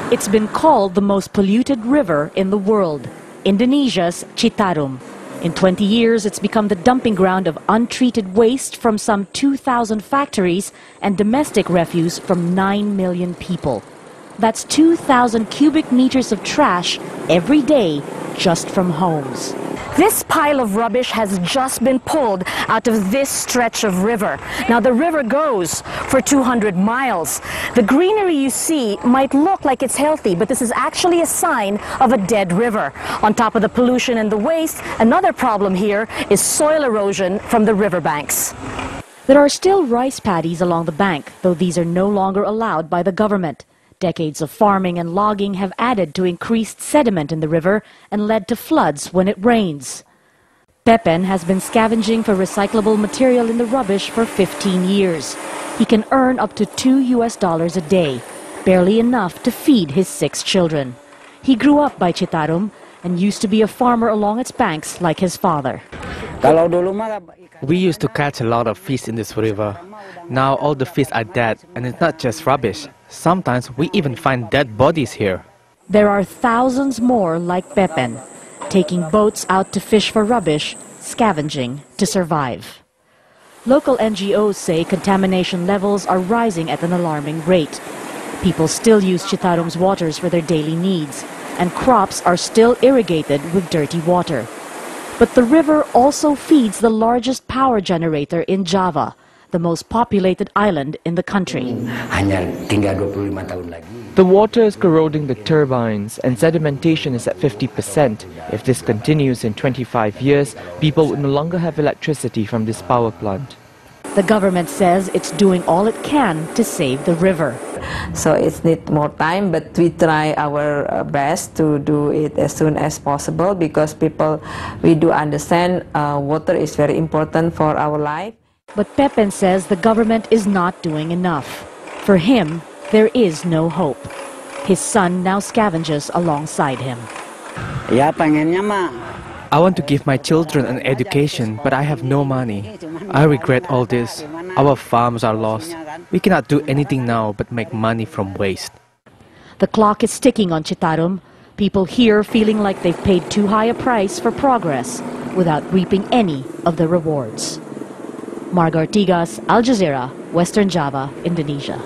It's been called the most polluted river in the world, Indonesia's Citarum. In 20 years, it's become the dumping ground of untreated waste from some 2,000 factories and domestic refuse from 9 million people. That's 2,000 cubic meters of trash every day just from homes. This pile of rubbish has just been pulled out of this stretch of river. Now the river goes for 200 miles. The greenery you see might look like it's healthy, but this is actually a sign of a dead river. On top of the pollution and the waste, another problem here is soil erosion from the riverbanks. There are still rice paddies along the bank, though these are no longer allowed by the government. Decades of farming and logging have added to increased sediment in the river and led to floods when it rains. Pepen has been scavenging for recyclable material in the rubbish for 15 years. He can earn up to $2 a day, barely enough to feed his 6 children. He grew up by Citarum and used to be a farmer along its banks like his father. We used to catch a lot of fish in this river. Now all the fish are dead, and it's not just rubbish. Sometimes we even find dead bodies here. There are thousands more like Pepen, taking boats out to fish for rubbish, scavenging to survive. Local NGOs say contamination levels are rising at an alarming rate. People still use Citarum's waters for their daily needs, and crops are still irrigated with dirty water. But the river also feeds the largest power generator in Java, the most populated island in the country. The water is corroding the turbines and sedimentation is at 50%. If this continues in 25 years, people will no longer have electricity from this power plant. The government says it's doing all it can to save the river. So it needs more time, but we try our best to do it as soon as possible because we do understand water is very important for our life. But Pepen says the government is not doing enough. For him, there is no hope. His son now scavenges alongside him. I want to give my children an education, but I have no money. I regret all this. Our farms are lost. We cannot do anything now but make money from waste. The clock is ticking on Citarum. People here feeling like they've paid too high a price for progress without reaping any of the rewards. Marga Ortigas, Al Jazeera, Western Java, Indonesia.